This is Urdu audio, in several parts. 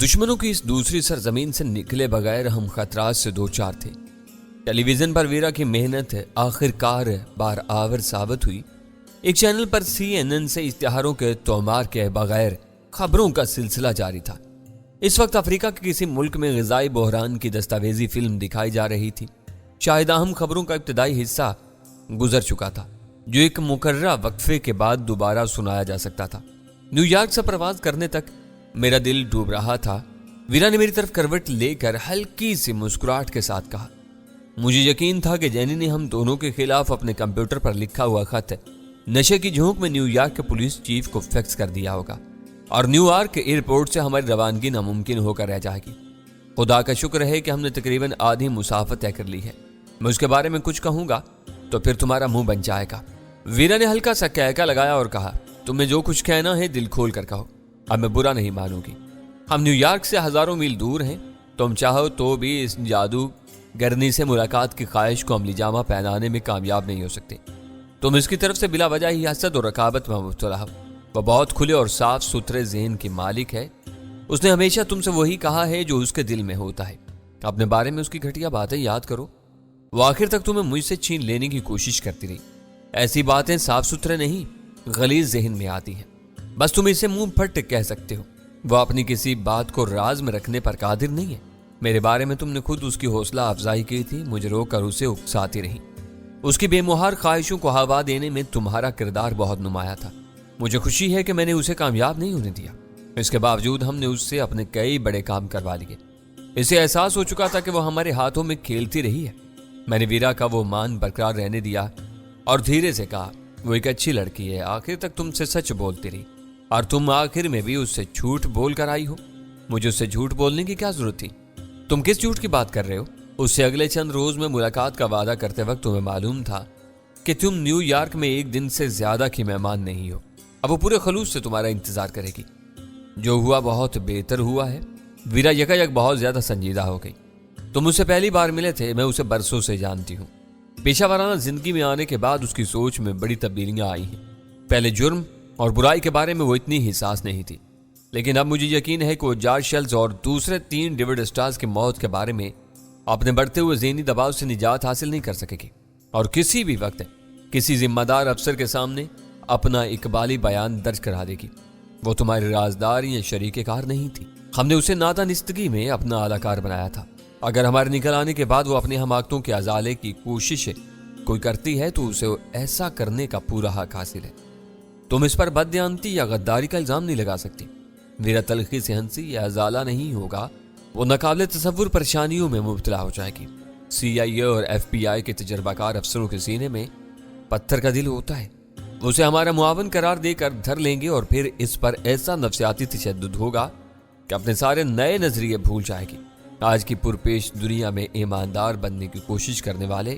دشمنوں کی اس دوسری سرزمین سے نکلے بغیر ہم خطرات سے دو چار تھے۔ ٹیلی ویژن پر ویرا کی محنت آخر کار بار آور ثابت ہوئی۔ ایک چینل پر CNN سے اشتہاروں کے تومار کے بغیر خبروں کا سلسلہ جاری تھا۔ اس وقت افریقہ کے کسی ملک میں غذائی بحران کی دستاویزی فلم دکھائی جا رہی تھی۔ شاید اہم خبروں کا ابتدائی حصہ گزر چکا تھا، جو ایک مقررہ وقفے کے بعد دوبارہ سنایا جا سکتا تھا۔ نیو یارک سے پرواز کرنے تک میرا دل ڈوب رہا تھا۔ ویرا نے میری طرف کروٹ لے کر ہلکی سی مسکراہٹ کے ساتھ کہا، مجھے یقین تھا کہ جینی نے ہم دونوں کے خلاف اپنے کمپیوٹر پر لکھا ہوا خط نشے کی جھونک میں نیو یارک کے پولیس چیف کو فیکس کر دیا ہوگا اور نیو یارک ایئرپورٹ سے ہماری روانگی ناممکن ہو کر رہ جائے گی۔ خدا کا شکر ہے کہ ہم نے تقریباً آدھی مسافت طے کر لی ہے۔ میں اس کے بارے میں کچھ کہوں گا تو پھر تمہارا منہ بن جائے گا۔ ویرا نے ہلکا سا کہکا لگایا اور کہا، تمہیں جو کچھ کہنا ہے دل کھول کر کہو، اب میں برا نہیں مانوں گی۔ ہم نیو یارک سے ہزاروں میل دور ہیں، تم چاہو تو بھی اس جادو گرنی سے ملاقات کی خواہش کو عملی جامہ پہنانے میں کامیاب نہیں ہو سکتے۔ تم اس کی طرف سے بلا وجہ ہی حسد اور رقابت میں مبتلا ہو۔ وہ بہت کھلے اور صاف ستھرے ذہن کی مالک ہے۔ اس نے ہمیشہ تم سے وہی کہا ہے جو اس کے دل میں ہوتا ہے۔ اپنے بارے میں اس کی گھٹیا باتیں یاد کرو۔ وہ آخر تک تمہیں مجھ سے چھین لینے کی کوشش کرتی رہی۔ ایسی باتیں صاف ستھرے نہیں، غلیظ ذہن میں آتی ہیں۔ بس تم اسے منہ پھٹ کہہ سکتے ہو۔ وہ اپنی کسی بات کو راز میں رکھنے پر قادر نہیں ہے۔ میرے بارے میں تم نے خود اس کی حوصلہ افزائی کی تھی، مجھے رو کر اسے اکساتی رہی۔ اس کی بے مہار خواہشوں کو ہوا دینے میں تمہارا کردار بہت نمایاں تھا۔ مجھے خوشی ہے کہ میں نے اسے کامیاب نہیں ہونے دیا۔ اس کے باوجود ہم نے اس سے اپنے کئی بڑے کام کروا لیے۔ اسے احساس ہو چکا تھا کہ وہ ہمارے ہاتھوں میں کھیلتی رہی ہے۔ میں نے ویرا کا وہ مان برقرار رہنے دیا اور دھیرے سے کہا، وہ ایک اچھی لڑکی ہے، آخر تک تم سے سچ بولتی رہی اور تم آخر میں بھی اس سے جھوٹ بول کر آئی ہو۔ مجھے اس سے جھوٹ بولنے کی کیا ضرورت تھی؟ تم کس جھوٹ کی بات کر رہے ہو؟ اس سے اگلے چند روز میں ملاقات کا وعدہ کرتے وقت تمہیں معلوم تھا کہ تم نیو یارک میں ایک دن سے زیادہ کی مہمان نہیں ہو۔ اب وہ پورے خلوص سے تمہارا انتظار کرے گی۔ جو ہوا بہت بہتر ہوا ہے۔ ویرا یکایک بہت زیادہ سنجیدہ ہو گئی۔ تم اسے پہلی بار ملے تھے، میں اسے برسوں سے جانتی ہوں۔ پیشہ ورانہ زندگی میں آنے کے بعد اس کی سوچ میں بڑی تبدیلیاں آئی ہیں۔ پہلے جرم اور برائی کے بارے میں وہ اتنی حساس نہیں تھی، لیکن اب مجھے یقین ہے کہ وہ جارج شیلز اور دوسرے 3 ڈیوڈ اسٹارز کی موت کے بارے میں اپنے بڑھتے ہوئے ذہنی دباؤ سے نجات حاصل نہیں کر سکے گی اور کسی بھی وقت کسی ذمہ دار افسر کے سامنے اپنا اقبالی بیان درج کرا دے گی۔ وہ تمہاری رازدار یا شریک کار نہیں تھی۔ ہم نے اسے نادانستگی میں اپنا اعلی کار بنایا تھا۔ اگر ہمارے نکل آنے کے بعد وہ اپنے حماقتوں کے ازالے کی کوشش کوئی کرتی ہے تو اسے ایسا کرنے کا پورا حق حاصل ہے۔ تم اس پر بددیانتی یا غداری کا الزام نہیں لگا سکتی۔ میرا تلخی سے ہنسی یا ازالہ نہیں ہوگا، وہ ناقابل تصور پریشانیوں میں مبتلا ہو جائے گی۔ CIA اور FBI کے تجربہ کار افسروں کے سینے میں پتھر کا دل ہوتا ہے۔ وہ اسے ہمارا معاون قرار دے کر دھر لیں گے اور پھر اس پر ایسا نفسیاتی تشدد ہوگا کہ اپنے سارے نئے نظریے بھول جائے گی۔ آج کی پرپیش دنیا میں ایماندار بننے کی کوشش کرنے والے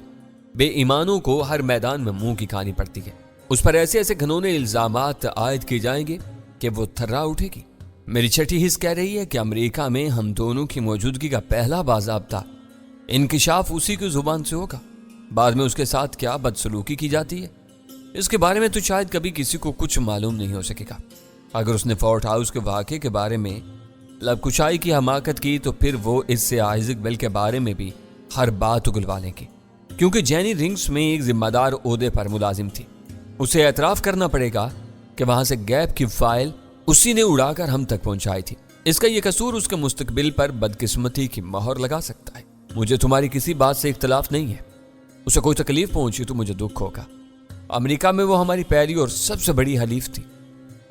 بے ایمانوں کو ہر میدان میں منہ کی کھانی پڑتی ہے۔ اس پر ایسے ایسے گھنونے الزامات عائد کیے جائیں گے کہ وہ تھرا اٹھے گی۔ میری چھٹی حص کہہ رہی ہے کہ امریکہ میں ہم دونوں کی موجودگی کا پہلا باضابطہ انکشاف اسی کی زبان سے ہوگا۔ بعد میں اس کے ساتھ کیا بدسلوکی کی جاتی ہے اس کے بارے میں تو شاید کبھی کسی کو کچھ معلوم نہیں ہو سکے گا۔ اگر اس نے فورٹ ہاؤس کے واقعے کے بارے میں لب کشائی کی حماقت کی تو پھر وہ اس سے آئزک بیل کے بارے میں بھی ہر بات اگلوا لیں گے، کیونکہ جینی رنگس میں ایک ذمہ دار عہدے پر ملازم تھی۔ اسے اعتراف کرنا پڑے گا کہ وہاں سے گیپ کی فائل اسی نے اڑا کر ہم تک پہنچائی تھی۔ اس کا یہ قصور اس کے مستقبل پر بدقسمتی کی مہر لگا سکتا ہے۔ مجھے تمہاری کسی بات سے اختلاف نہیں ہے۔ اسے کوئی تکلیف پہنچی تو مجھے دکھ ہوگا۔ امریکہ میں وہ ہماری پہلی اور سب سے بڑی حلیف تھی۔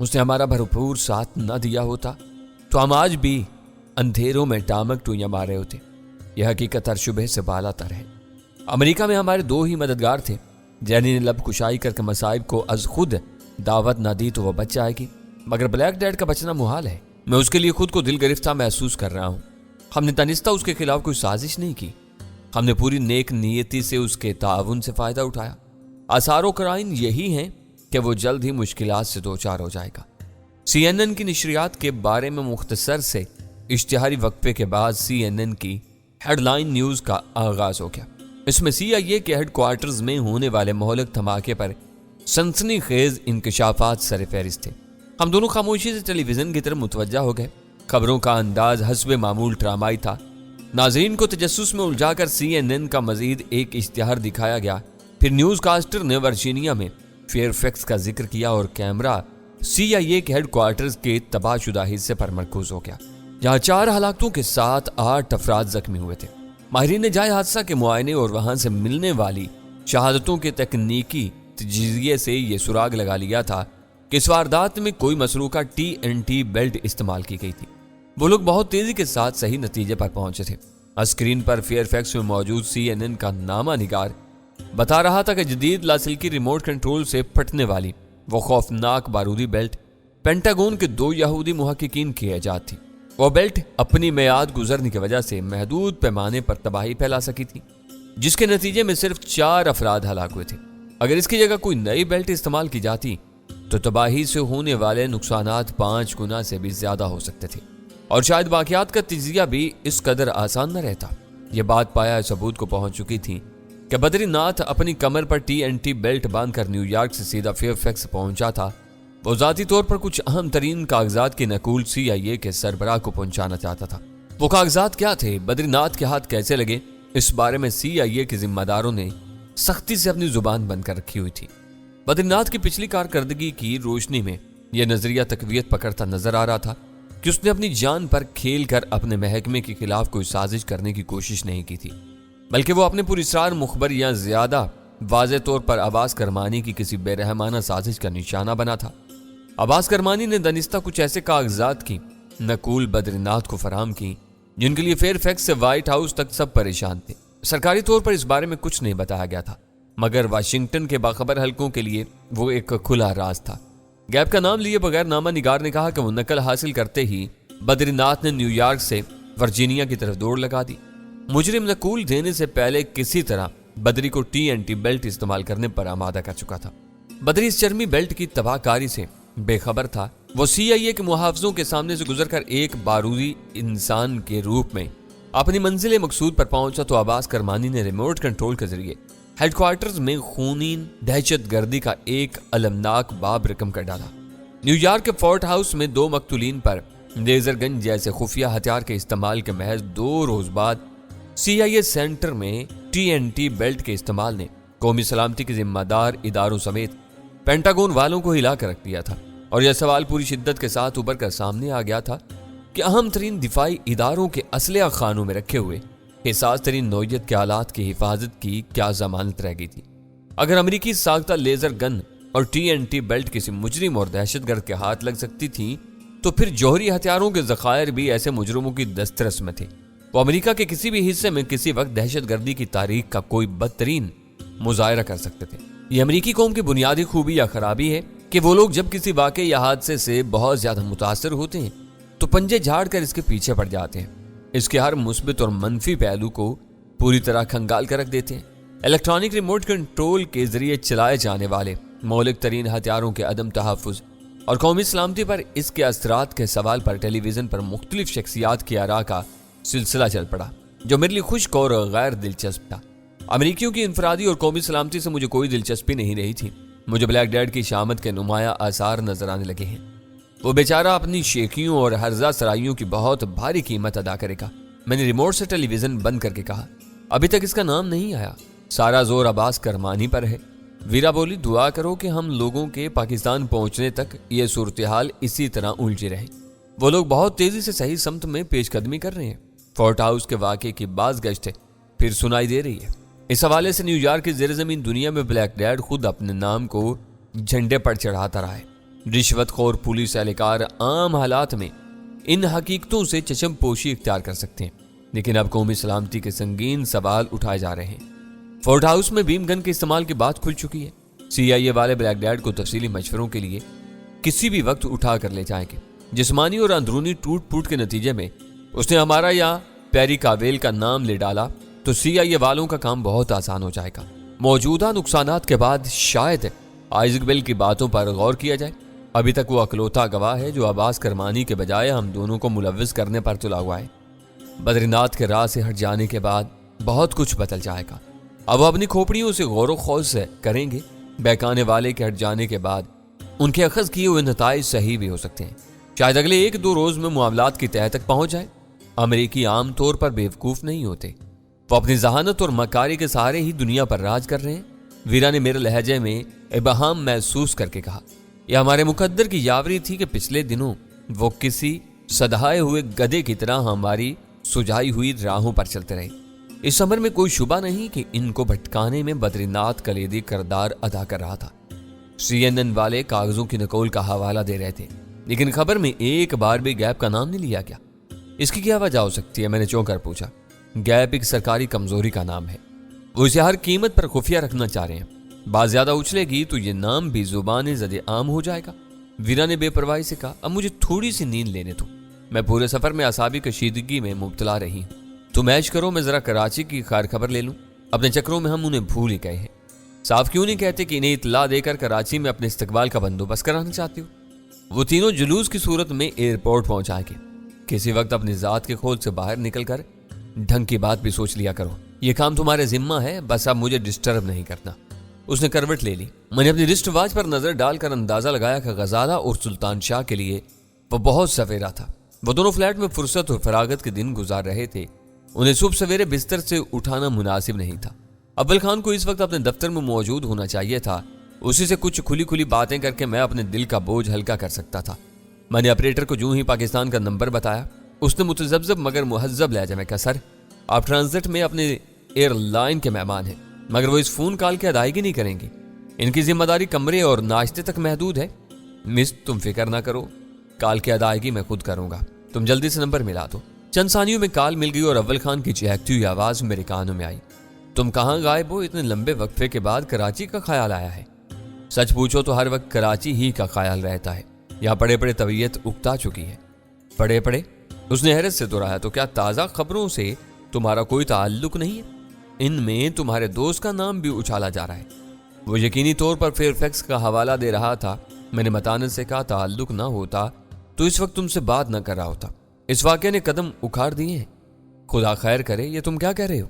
اس نے ہمارا بھرپور ساتھ نہ دیا ہوتا تو ہم آج بھی اندھیروں میں ٹامک ٹوئیاں مار رہے ہوتے۔ یہ حقیقت ہر شبہ سے بالا تر ہے۔ امریکہ میں ہمارے 2 ہی مددگار تھے۔ جینی نے لب کشائی کر کے مصائب کو از خود دعوت نہ دی تو وہ بچ جائے گی، مگر بلیک ڈیڈ کا بچنا محال ہے۔ میں اس کے لیے خود کو دل گرفتہ محسوس کر رہا ہوں۔ ہم نے تنستہ اس کے خلاف کوئی سازش نہیں کی۔ ہم نے پوری نیک نیتی سے اس کے تعاون سے فائدہ اٹھایا۔ آثار و قرائن یہی ہیں کہ وہ جلد ہی مشکلات سے دوچار ہو جائے گا۔ CNN کی نشریات کے بارے میں مختصر سے اشتہاری وقفے کے بعد CNN کی ہیڈ لائن نیوز کا آغاز ہو گیا۔ اس میں CIA کے ہیڈ کوارٹرز میں ہونے والے مہلک دھماکے پر سنسنی خیز انکشافات سر فہرست تھے۔ ہم دونوں خاموشی سے ٹیلی ویژن کی طرف متوجہ ہو گئے۔ خبروں کا انداز حسب معمول ڈرامائی تھا۔ ناظرین کو تجسس میں الجھا کر CNN کا مزید ایک اشتہار دکھایا گیا۔ پھر نیوز کاسٹر نے ورجینیا میں فیئر فیکس کا ذکر کیا اور کیمرہ CIA کے ہیڈ کوارٹرز کے تباہ شدہ حصے پر مرکوز ہو گیا، جہاں 4 ہلاکتوں کے ساتھ 8 افراد زخمی ہوئے تھے۔ ماہرین نے جائے حادثہ کے معائنے اور وہاں سے ملنے والی شہادتوں کے تکنیکی تجزیے سے یہ سراغ لگا لیا تھا کہ اس واردات میں کوئی مسروقہ TNT بیلٹ استعمال کی گئی تھی۔ وہ لوگ بہت تیزی کے ساتھ صحیح نتیجے پر پہنچے تھے۔ اسکرین پر فیئر فیکس میں موجود CNN کا نامہ نگار بتا رہا تھا کہ جدید لاسلکی ریموٹ کنٹرول سے پھٹنے والی وہ خوفناک بارودی بیلٹ پینٹاگون کے 2 یہودی محققین کی ایجاد تھی۔ وہ بیلٹ اپنی میعاد گزرنے کی وجہ سے محدود پیمانے پر تباہی پھیلا سکی تھی، جس کے نتیجے میں صرف 4 افراد ہلاک ہوئے تھے۔ اگر اس کی جگہ کوئی نئی بیلٹ استعمال کی جاتی تو تباہی سے ہونے والے نقصانات 5 گنا سے بھی زیادہ ہو سکتے تھے، اور شاید واقعات کا تجزیہ بھی اس قدر آسان نہ رہتا۔ یہ بات پایا ثبوت کو پہنچ چکی تھی کہ بدری ناتھ اپنی کمر پر TNT بیلٹ باندھ کر نیو یارک سے سیدھا فیئر فیکس پہنچا تھا۔ وہ ذاتی طور پر کچھ اہم ترین کاغذات کی نقول CIA کے سربراہ کو پہنچانا چاہتا تھا۔ وہ کاغذات کیا تھے، بدری ناتھ کے ہاتھ کیسے لگے، اس بارے میں CIA کے ذمہ داروں نے سختی سے اپنی زبان بند کر رکھی ہوئی تھی۔ بدری ناتھ کی پچھلی کارکردگی کی روشنی میں یہ نظریہ تقویت پکڑتا نظر آ رہا تھا کہ اس نے اپنی جان پر کھیل کر اپنے محکمے کے خلاف کوئی سازش کرنے کی کوشش نہیں کی تھی، بلکہ وہ اپنے پراسرار مخبر یا زیادہ واضح طور پر عباس کرمانی کی کسی بے رحمانہ سازش کا نشانہ بنا تھا۔ عباس کرمانی نے دانستہ کچھ ایسے کاغذات کی نقول بدری ناتھ کو فراہم کی جن کے لیے فیئر فیکس سے وائٹ ہاؤس تک سب پریشان تھے۔ سرکاری طور پر اس بارے میں کچھ نہیں بتایا گیا تھا، مگر واشنگٹن کے باخبر حلقوں کے لیے وہ ایک کھلا راز تھا۔ گیپ کا نام لیے بغیر نامہ نگار نے کہا کہ وہ نقل حاصل کرتے ہی بدری ناتھ نے نیو یارک سے ورجینیا کی طرف دوڑ لگا دی۔ مجرم نقول دینے سے پہلے کسی طرح بدری کو TNT بیلٹ استعمال کرنے پر آمادہ کر چکا تھا۔ بدری اس چرمی بیلٹ کی تباہ کاری سے بے خبر تھا۔ وہ CIA کے محافظوں کے سامنے سے گزر کر ایک بارودی انسان کے روپ میں اپنی منزل مقصود پر پہنچا تو عباس کرمانی نے ریموٹ کنٹرول کے ذریعے ہیڈ کوارٹرز میں خونین دہشت گردی کا ایک المناک باب رقم کر ڈالا۔ نیو یارک کے فورٹ ہاؤس میں 2 مقتولین پر لیزر گن جیسے خفیہ ہتھیار کے استعمال کے محض 2 روز بعد CIA سینٹر میں TNT بیلٹ کے استعمال نے قومی سلامتی کے ذمہ دار اداروں سمیت پینٹاگون والوں کو ہلا کر رکھ دیا تھا، اور یہ سوال پوری شدت کے ساتھ ابھر کر سامنے آ گیا تھا کہ اہم ترین دفاعی اداروں کے اسلحہ خانوں میں رکھے ہوئے حساس ترین نوعیت کے آلات کی حفاظت کی کیا ضمانت رہ گئی تھی۔ اگر امریکی ساختہ لیزر گن اور TNT بیلٹ کسی مجرم اور دہشت گرد کے ہاتھ لگ سکتی تھی تو پھر جوہری ہتھیاروں کے ذخائر بھی ایسے مجرموں کی دسترس میں تھے۔ وہ امریکہ کے کسی بھی حصے میں کسی وقت دہشت گردی کی تاریخ کا کوئی بدترین مظاہرہ کر سکتے تھے۔ یہ امریکی قوم کی بنیادی خوبی یا خرابی ہے کہ وہ لوگ جب کسی واقعے یا حادثے سے بہت زیادہ متاثر ہوتے ہیں تو پنجے جھاڑ کر اس کے پیچھے پڑ جاتے ہیں، اس کے ہر مثبت اور منفی پہلو کو پوری طرح کھنگال کر رکھ دیتے ہیں۔ الیکٹرانک ریموٹ کنٹرول کے ذریعے چلائے جانے والے مہلک ترین ہتھیاروں کے عدم تحفظ اور قومی سلامتی پر اس کے اثرات کے سوال پر ٹیلی ویژن پر مختلف شخصیات کی آراء کا سلسلہ چل پڑا، جو میرے لیے خشک اور غیر دلچسپ تھا۔ امریکیوں کی انفرادی اور قومی سلامتی سے مجھے کوئی دلچسپی نہیں رہی تھی۔ مجھے بلیک ڈیڈ کی شامت کے نمایاں آثار نظر آنے لگے ہیں۔ وہ بیچارہ اپنی شیخیوں اور ہرزہ سرائیوں کی بہت بھاری قیمت ادا کرے گا۔ میں نے ریموٹ سے ٹیلی ویژن بند کر کے کہا، ابھی تک اس کا نام نہیں آیا۔ سارا زور عباس کرمانی پر ہے۔ ویرا بولی، دعا کرو کہ ہم لوگوں کے پاکستان پہنچنے تک یہ صورتحال اسی طرح الجھی رہے۔ وہ لوگ بہت تیزی سے صحیح سمت میں پیش قدمی کر رہے ہیں۔ فورٹ ہاؤس کے واقعے کی باز گشت پھر سنائی دے رہی ہے۔ اس حوالے سے نیو یارک کی زیر زمین دنیا میں بلیک ڈیڈ خود اپنے نام کو جھنڈے پر چڑھاتا رہا ہے۔ رشوت خور پولیس اہلکار عام حالات میں ان حقیقتوں سے چشم پوشی اختیار کر سکتے ہیں، لیکن اب قومی سلامتی کے سنگین سوال اٹھائے جا رہے ہیں۔ فورٹ ہاؤس میں بیم گن کے استعمال کی بات کھل چکی ہے۔ CIA والے بلیک ڈیڈ کو تفصیلی مشوروں کے لیے کسی بھی وقت اٹھا کر لے جائیں گے۔ جسمانی اور اندرونی ٹوٹ پھوٹ کے نتیجے میں اس نے ہمارا یا پیری کاویل کا نام لے ڈالا تو CIA والوں کا کام بہت آسان ہو جائے گا۔ موجودہ نقصانات کے بعد شاید آئزک بیل کی باتوں پر غور کیا جائے۔ ابھی تک وہ اکلوتا گواہ ہے جو عباس کرمانی کے بجائے ہم دونوں کو ملوث کرنے پر تلا ہوا ہے۔ بدری ناتھ کے راہ سے ہٹ جانے کے بعد بہت کچھ بدل جائے گا۔ اب وہ اپنی کھوپڑیوں سے غور و خوض سے کریں گے۔ بہکانے والے کے ہٹ جانے کے بعد ان کے اخذ کیے ہوئے نتائج صحیح بھی ہو سکتے ہیں۔ شاید اگلے 1-2 روز میں معاملات کی تہہ تک پہنچ جائے۔ امریکی عام طور پر بیوقوف نہیں ہوتے، وہ اپنی ذہانت اور مکاری کے سہارے ہی دنیا پر راج کر رہے ہیں۔ ویرا نے میرے لہجے میں ابہام محسوس کر کے کہا، یہ ہمارے مقدر کی یاوری تھی کہ پچھلے دنوں وہ کسی سدھائے ہوئے گدھے کی طرح ہماری سجائی ہوئی راہوں پر چلتے رہے۔ اس امر میں کوئی شبہ نہیں کہ ان کو بھٹکانے میں بدری ناتھ کلیدی کردار ادا کر رہا تھا۔ CNN والے کاغذوں کی نقول کا حوالہ دے رہے تھے، لیکن خبر میں ایک بار بھی گیپ کا نام نہیں لیا گیا۔ اس کی کیا وجہ ہو سکتی ہے؟ میں نے چونک کر پوچھا۔ گیپ ایک سرکاری کمزوری کا نام ہے، وہ اسے ہر قیمت پر خفیہ رکھنا چاہ رہے ہیں۔ بات زیادہ اچھلے گی تو یہ نام بھی زبان زد عام ہو جائے گا۔ ویرا نے بے پرواہی سے کہا، اب مجھے تھوڑی سی نیند لینے دو، میں پورے سفر میں اعصابی کشیدگی میں مبتلا رہی ہوں۔ تم ایش کرو، میں ذرا کراچی کی خیر خبر لے لوں۔ اپنے چکروں میں ہم انہیں بھول ہی گئے ہیں۔ صاف کیوں نہیں کہتے کہ انہیں اطلاع دے کر کراچی میں اپنے استقبال کا بندوبست کرانا چاہتی ہو؟ وہ تینوں جلوس کی صورت میں ایئرپورٹ پہنچائیں گے۔ کسی وقت اپنی ذات کے کھول سے باہر نکل کر ڈھنگ کی بات بھی سوچ لیا کرو۔ یہ کام تمہارے ذمہ ہے، بس اب مجھے ڈسٹرب نہیں کرنا۔ اس نے کروٹ لے لی۔ میں نے اپنی رسٹ واچ پر نظر ڈال کر اندازہ لگایا کہ غزالہ اور سلطان شاہ کے لیے وہ بہت سویرا تھا۔ وہ دونوں فلیٹ میں فرصت اور فراغت کے دن گزار رہے تھے۔ انہیں صبح سویرے بستر سے اٹھانا مناسب نہیں تھا۔ اول خان کو اس وقت اپنے دفتر میں موجود ہونا چاہیے تھا۔ اسی سے کچھ کھلی کھلی باتیں کر کے میں اپنے دل کا بوجھ ہلکا کر سکتا تھا۔ میں نے آپریٹر کو جو ہی پاکستان کا نمبر بتایا، اس نے متذبذب مگر مہذب لہجے میں کہا، سر آپ ٹرانزٹ میں اپنے ایئر لائن کے مہمان ہیں، مگر وہ اس فون کال کی ادائیگی نہیں کریں گے۔ ان کی ذمہ داری کمرے اور ناشتے تک محدود ہے۔ مس تم فکر نہ کرو، کال کی ادائیگی میں خود کروں گا، تم جلدی سے نمبر ملا دو۔ چند ثانیوں میں کال مل گئی اور اول خان کی چہکتی ہوئی آواز میرے کانوں میں آئی، تم کہاں غائب ہو؟ اتنے لمبے وقفے کے بعد کراچی کا خیال آیا ہے؟ سچ پوچھو تو ہر وقت کراچی ہی کا خیال رہتا ہے، یہاں پڑے پڑے طبیعت اکتا چکی ہے۔ پڑے پڑے؟ اس نے حیرت سے دہرایا، تو کیا تازہ خبروں سے تمہارا کوئی تعلق نہیں ہے؟ ان میں تمہارے دوست کا نام بھی اچھالا جا رہا ہے۔ وہ یقینی طور پر فیئر فیکس کا حوالہ دے رہا تھا۔ میں نے متانت سے کہا، تعلق نہ ہوتا تو اس وقت تم سے بات نہ کر رہا ہوتا۔ اس واقعے نے قدم اکھاڑ دیے ہیں۔ خدا خیر کرے، یہ تم کیا کہہ رہے ہو؟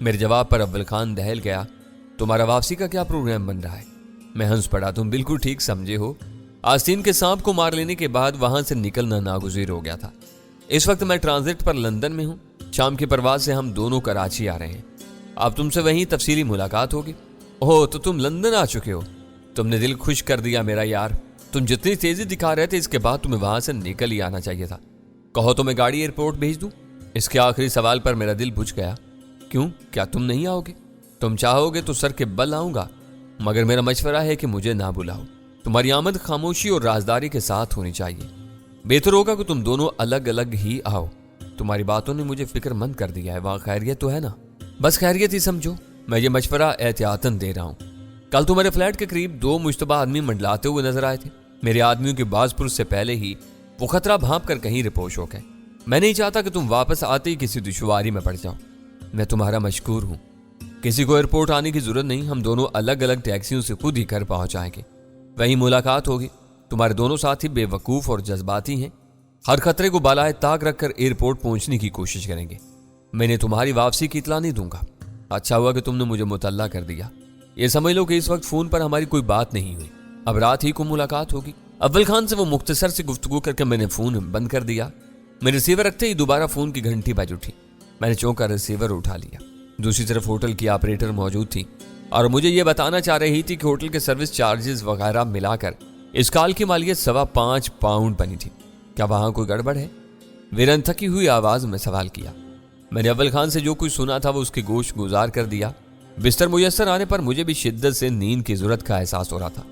میرے جواب پر اول خان دہل گیا، تمہارا واپسی کا کیا پروگرام بن رہا ہے؟ میں ہنس پڑا، تم بالکل ٹھیک سمجھے ہو۔ آستین کے سانپ کو مار لینے کے بعد وہاں سے نکلنا ناگزیر ہو گیا تھا۔ اس وقت میں ٹرانزٹ پر لندن میں ہوں۔ شام کی پرواز سے ہم دونوں کراچی آ رہے ہیں۔ اب تم سے وہیں تفصیلی ملاقات ہوگی۔ اوہ، تو تم لندن آ چکے ہو؟ تم نے دل خوش کر دیا میرا یار۔ تم جتنی تیزی دکھا رہے تھے اس کے بعد تمہیں وہاں سے نکل ہی آنا چاہیے تھا۔ کہو تو میں گاڑی ایئرپورٹ بھیج دوں؟ اس کے آخری سوال پر میرا دل بجھ گیا۔ کیوں؟ کیا تم نہیں آؤ گے؟ تم چاہو گے تو سر کے بل آؤں گا، مگر میرا مشورہ ہے کہ مجھے نہ بلاؤ۔ تمہاری آمد خاموشی اور رازداری کے ساتھ ہونی چاہیے۔ بہتر ہوگا کہ تم دونوں الگ الگ ہی آؤ۔ تمہاری باتوں نے مجھے فکر مند کر دیا ہے۔ وہاں خیریت تو ہے نا؟ بس خیریت ہی سمجھو۔ میں یہ مشورہ احتیاطاً دے رہا ہوں۔ کل تمہارے فلیٹ کے قریب 2 مشتبہ آدمی منڈلاتے ہوئے نظر آئے تھے۔ میرے آدمیوں کی باز پرس سے پہلے ہی وہ خطرہ بھانپ کر کہیں رپوش ہو گئے۔ میں نہیں چاہتا کہ تم واپس آتے ہی کسی دشواری میں پڑ جاؤ۔ میں تمہارا مشکور ہوں۔ کسی کو ایئرپورٹ آنے کی ضرورت نہیں، ہم دونوں الگ الگ ٹیکسیوں سے خود ہی گھر پہنچائیں گے، وہیں ملاقات ہوگی۔ تمہارے دونوں ساتھی بے وقوف اور جذباتی ہیں، ہر خطرے کو بالائے طاق رکھ کر ایئرپورٹ پہنچنے کی کوشش کریں گے۔ میں نے تمہاری واپسی کی اطلاع نہیں دوں گا۔ اچھا ہوا کہ تم نے مجھے مطلع کر دیا۔ یہ سمجھ لو کہ اس وقت فون پر ہماری کوئی بات نہیں ہوئی، اب رات ہی کو ملاقات ہوگی۔ اول خان سے وہ مختصر سی گفتگو کر کے میں نے فون بند کر دیا۔ میں ریسیور رکھتے ہی دوبارہ فون کی گھنٹی بج اٹھی۔ میں نے چونک کر ریسیور اٹھا لیا۔ دوسری طرف ہوٹل کی آپریٹر موجود تھی اور مجھے یہ بتانا چاہ رہی تھی کہ ہوٹل کے سروس چارجز وغیرہ ملا کر اس کال کی مالیت 5.25 پاؤنڈ بنی تھی۔ کیا وہاں کوئی گڑبڑ ہے؟ ویرن تھکی ہوئی آواز میں سوال کیا۔ میں نے اول خان سے جو کچھ سنا تھا وہ اس کی گوش گزار کر دیا۔ بستر میسر آنے پر مجھے بھی شدت سے نیند کی ضرورت کا احساس ہو رہا تھا۔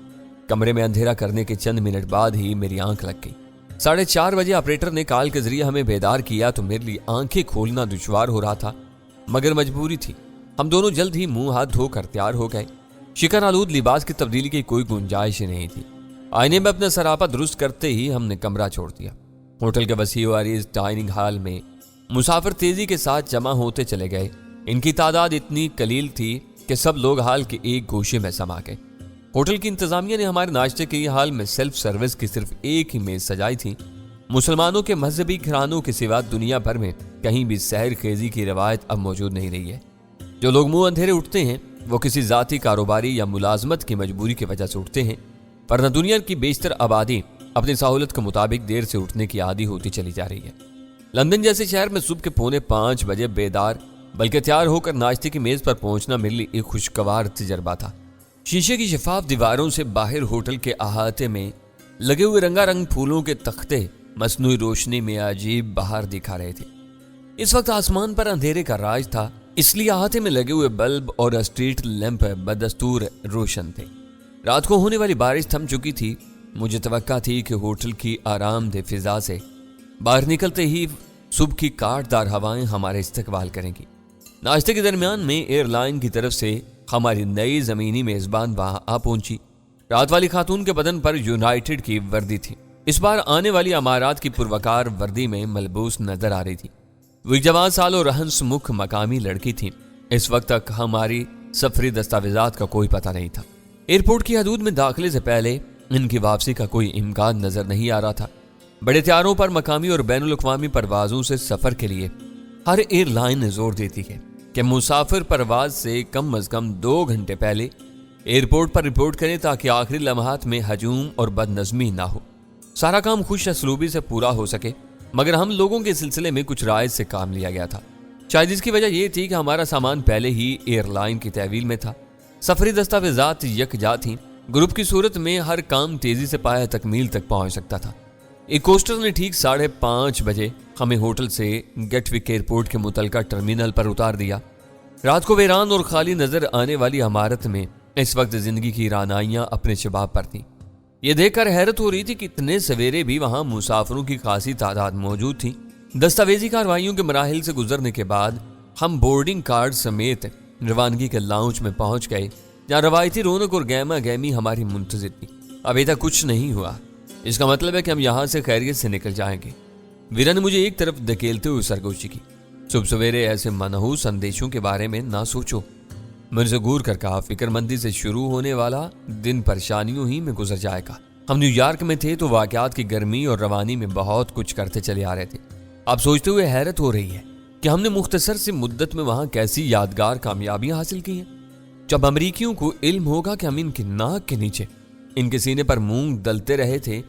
کمرے میں اندھیرا کرنے کے چند منٹ بعد ہی میری آنکھ لگ گئی۔ 4:30 بجے آپریٹر نے کال کے ذریعے ہمیں بیدار کیا تو میرے لیے آنکھیں کھولنا دشوار ہو رہا تھا، مگر مجبوری تھی۔ ہم دونوں جلد ہی منہ ہاتھ دھو کر تیار ہو گئے۔ شکن آلود لباس کی تبدیلی کی کوئی گنجائش نہیں تھی۔ آئینے میں اپنا سراپا درست کرتے ہی ہم نے کمرہ چھوڑ دیا۔ ہوٹل کے وسیع و عریض ڈائننگ ہال میں مسافر تیزی کے ساتھ جمع ہوتے چلے گئے۔ ان کی تعداد اتنی قلیل تھی کہ سب لوگ ہال کے ایک گوشے میں سما گئے۔ ہوٹل کی انتظامیہ نے ہمارے ناشتے کے حال میں سیلف سروس کی صرف ایک ہی میز سجائی تھی۔ مسلمانوں کے مذہبی گھرانوں کے سوا دنیا بھر میں کہیں بھی سحر خیزی کی روایت اب موجود نہیں رہی ہے۔ جو لوگ منہ اندھیرے اٹھتے ہیں وہ کسی ذاتی کاروباری یا ملازمت کی مجبوری کی وجہ سے اٹھتے ہیں، ورنہ دنیا کی بیشتر آبادی اپنی سہولت کے مطابق دیر سے اٹھنے کی عادی ہوتی چلی جا رہی ہے۔ لندن جیسے شہر میں صبح کے 4:45 بجے بیدار بلکہ تیار ہو کر ناشتے کی میز پر پہنچنا میرے لیے ایک خوشگوار تجربہ تھا۔ شیشے کی شفاف دیواروں سے باہر ہوٹل کے احاطے میں لگے ہوئے رنگا رنگ پھولوں کے تختے مصنوعی روشنی میں عجیب بہار دکھا رہے تھے۔ اس وقت آسمان پر اندھیرے کا راج تھا، اس لیے احاطے میں لگے ہوئے بلب اور اسٹریٹ لیمپ بدستور روشن تھے۔ رات کو ہونے والی بارش تھم چکی تھی۔ مجھے توقع تھی کہ ہوٹل کی آرام دہ فضا سے باہر نکلتے ہی صبح کی کاٹ دار ہوائیں ہمارے استقبال کریں گی۔ ناشتے کے درمیان میں ایئر لائن کی طرف سے ہماری نئی زمینی میزبان وہاں آ پہنچی۔ رات والی خاتون کے بدن پر یونائیٹڈ کی وردی تھی۔ اس بار آنے والی امارات کی پروکار وردی میں ملبوس نظر آ رہی تھی۔ وہ ایک جوان سال اور ہنس مکھ مقامی لڑکی تھی۔ اس وقت تک ہماری سفری دستاویزات کا کوئی پتہ نہیں تھا۔ ایئرپورٹ کی حدود میں داخلے سے پہلے ان کی واپسی کا کوئی امکان نظر نہیں آ رہا تھا۔ بڑے طیاروں پر مقامی اور بین الاقوامی پروازوں سے سفر کے لیے ہر ایئر لائن نے زور دیتی ہے کہ مسافر پرواز سے کم از کم 2 گھنٹے پہلے ایئرپورٹ پر رپورٹ کریں تاکہ آخری لمحات میں ہجوم اور بد نظمی نہ ہو، سارا کام خوش اسلوبی سے پورا ہو سکے۔ مگر ہم لوگوں کے سلسلے میں کچھ رائج سے کام لیا گیا تھا۔ شاید اس کی وجہ یہ تھی کہ ہمارا سامان پہلے ہی ایئر لائن کی تحویل میں تھا۔ سفری دستاویزات یکجا تھیں۔ گروپ کی صورت میں ہر کام تیزی سے پایہ تکمیل تک پہنچ سکتا تھا۔ ایک کوسٹر نے ٹھیک 5:30 بجے ہمیں ہوٹل سے گیٹ وک ایئرپورٹ کے متعلقہ ٹرمینل پر اتار دیا۔ رات کو ویران اور خالی نظر آنے والی عمارت میں اس وقت زندگی کی رعنائیاں اپنے شباب پر تھیں۔ یہ دیکھ کر حیرت ہو رہی تھی کہ اتنے سویرے بھی وہاں مسافروں کی خاصی تعداد موجود تھی۔ دستاویزی کارروائیوں کے مراحل سے گزرنے کے بعد ہم بورڈنگ کارڈ سمیت روانگی کے لاؤنج میں پہنچ گئے، جہاں روایتی رونق اور گہما گہمی ہماری منتظر تھی۔ ابھی تک کچھ نہیں ہوا، اس کا مطلب ہے کہ ہم یہاں سے خیریت سے نکل جائیں گے۔ ویرا نے مجھے ایک طرف دھکیلتے ہوئے سرگوشی کی۔ صبح سویرے ایسے منحوس اندیشوں کے بارے میں نہ سوچو، میں نے گور کر کہا۔ فکر مندی سے شروع ہونے والا دن پریشانیوں ہی میں گزر جائے گا۔ ہم نیو یارک میں تھے تو واقعات کی گرمی اور روانی میں بہت کچھ کرتے چلے آ رہے تھے۔ اب سوچتے ہوئے حیرت ہو رہی ہے کہ ہم نے مختصر سی مدت میں وہاں کیسی یادگار کامیابیاں حاصل کی ہیں۔ جب امریکیوں کو علم ہوگا کہ ہم ان کی ناک کے نیچے ان کے سینے پر مونگ دلتے رہے تھے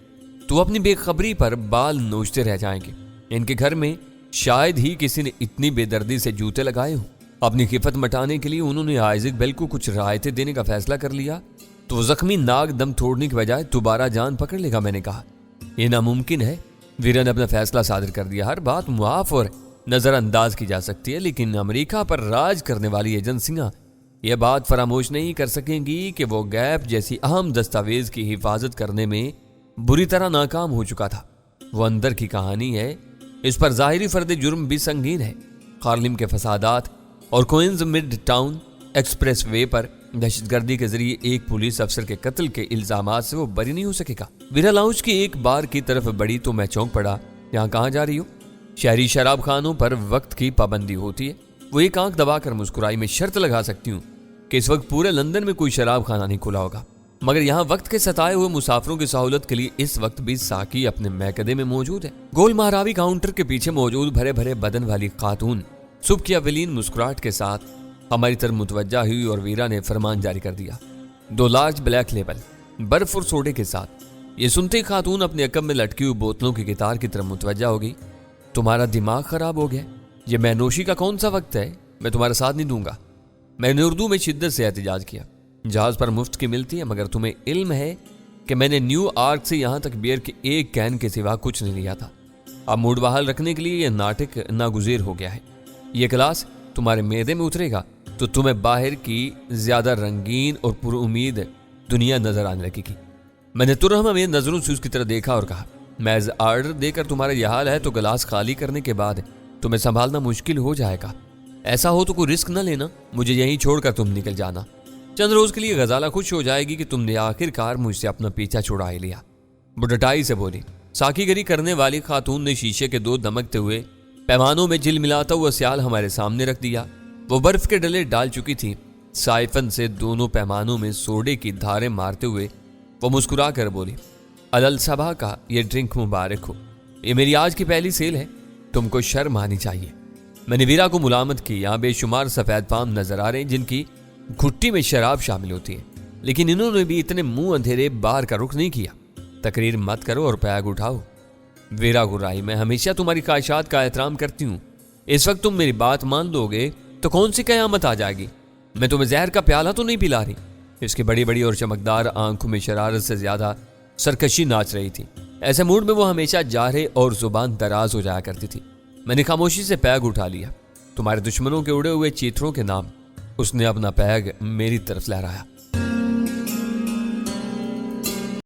تو اپنی بے خبری پر بال نوچتے رہ جائیں گے۔ ان کے گھر میں شاید ہی کسی نے اتنی بے دردی سے جوتے لگائے ہوں۔ اپنی خفت مٹانے کے لیے انہوں نے آئزک بیل کو کچھ رعایتیں دینے کا فیصلہ کر لیا تو وہ زخمی ناک دم توڑنے کی بجائے دوبارہ جان پکڑ لے گا۔ میں نے کہا یہ ناممکن ہے۔ ویرا نے اپنا فیصلہ صادر کر دیا۔ ہر بات معاف اور نظر انداز کی جا سکتی ہے، لیکن امریکہ پر راج کرنے والی ایجنسیاں یہ بات فراموش نہیں کر سکیں گی کہ وہ گیپ جیسی اہم دستاویز کی حفاظت کرنے میں بری طرح ناکام ہو چکا تھا۔ وہ اندر کی کہانی ہے، اس پر ظاہری فرد جرم بھی سنگین ہے۔ ہارلم کے فسادات اور Queens mid town express way پر دہشت گردی کے ذریعے ایک پولیس افسر کے قتل کے الزامات سے وہ بری نہیں ہو سکے گا۔ ویرا لاؤنج کی ایک بار کی طرف بڑی تو میں چونک پڑا۔ یہاں کہاں جا رہی ہو؟ شہری شراب خانوں پر وقت کی پابندی ہوتی ہے۔ وہ ایک آنکھ دبا کر مسکرائی۔ میں شرط لگا سکتی ہوں کہ اس وقت پورے لندن میں کوئی شراب خانہ نہیں کھلا ہوگا، مگر یہاں وقت کے ستائے ہوئے مسافروں کی سہولت کے لیے اس وقت بھی ساقی اپنے میکدے میں موجود ہے۔ گول مہراوی کاؤنٹر کے پیچھے موجود بھرے بھرے بدن والی خاتون صبح کی اولین مسکراہٹ کے ساتھ ہماری طرف متوجہ ہوئی اور ویرا نے فرمان جاری کر دیا، 2 لارج بلیک لیبل برف اور سوڈے کے ساتھ۔ یہ سنتے خاتون اپنے عقب میں لٹکی ہوئی بوتلوں کی قطار کی طرف متوجہ ہو گئی۔ تمہارا دماغ خراب ہو گیا؟ یہ مے نوشی کا کون سا وقت ہے؟ میں تمہارا ساتھ نہیں دوں گا۔ میں نے اردو میں شدت سے احتجاج کیا۔ جہاز پر مفت کی ملتی ہے، مگر تمہیں علم ہے کہ میں نے نیو آرک سے یہاں تک بیئر کے ایک کین کے سوا کچھ نہیں لیا تھا۔ اب موڈ بحال رکھنے کے لیے یہ ناٹک ناگزیر ہو گیا ہے۔ یہ کلاس تمہارے معدے میں اترے گا تو تمہیں باہر کی زیادہ رنگین اور پر امید دنیا نظر آنے لگے گی۔ میں نے ترہم میں نظروں سے اس کی طرف دیکھا اور کہا، میز آرڈر دے کر تمہارا یہ حال ہے تو گلاس خالی کرنے کے بعد تمہیں سنبھالنا مشکل ہو جائے گا۔ ایسا ہو تو کوئی رسک نہ لینا، مجھے یہیں چھوڑ کر تم نکل جانا۔ چند روز کے لیے غزالہ خوش ہو جائے گی کہ تم نے آخر کار مجھ سے اپنا پیچھا چھڑا ہی لیا، بڈٹائی سے بولی۔ ساکی گری کرنے والی خاتون نے شیشے کے 2 دمکتے ہوئے پیمانوں میں جل ملاتا ہوا سیال ہمارے سامنے رکھ دیا۔ وہ برف کے ڈلے ڈال چکی تھی۔ سائفن سے دونوں پیمانوں میں سوڈے کی دھاریں مارتے ہوئے وہ مسکرا کر بولی، الصبح کا یہ ڈرنک مبارک ہو، یہ میری آج کی پہلی سیل ہے، تم کو شرم آنی چاہیے۔ میں نے ویرا کو ملامت کی۔ یہاں بے شمار سفید پام نظر آ رہے ہیں جن کی گھٹی میں شراب شامل ہوتی ہے، لیکن انہوں نے بھی اتنے منہ اندھیرے باہر کا رخ نہیں کیا۔ تقریر مت کرو اور پیگ اٹھاؤ۔ ویرا گرائی، میں ہمیشہ تمہاری خواہشات کا احترام کرتی ہوں، اس وقت تم میری بات مان لو گے تو کون سی قیامت آ جائے گی؟ میں تمہیں زہر کا پیالہ تو نہیں پلا رہی۔ اس کی بڑی بڑی اور چمکدار آنکھوں میں شرارت سے زیادہ سرکشی ناچ رہی تھی۔ ایسے موڈ میں وہ ہمیشہ جارحے اور زبان دراز ہو جایا کرتی تھی۔ میں نے خاموشی سے پیگ اٹھا لیا۔ تمہارے دشمنوں کے اڑے ہوئے چیتروں کے نام۔ اس نے اپنا پیگ میری طرف لہرایا۔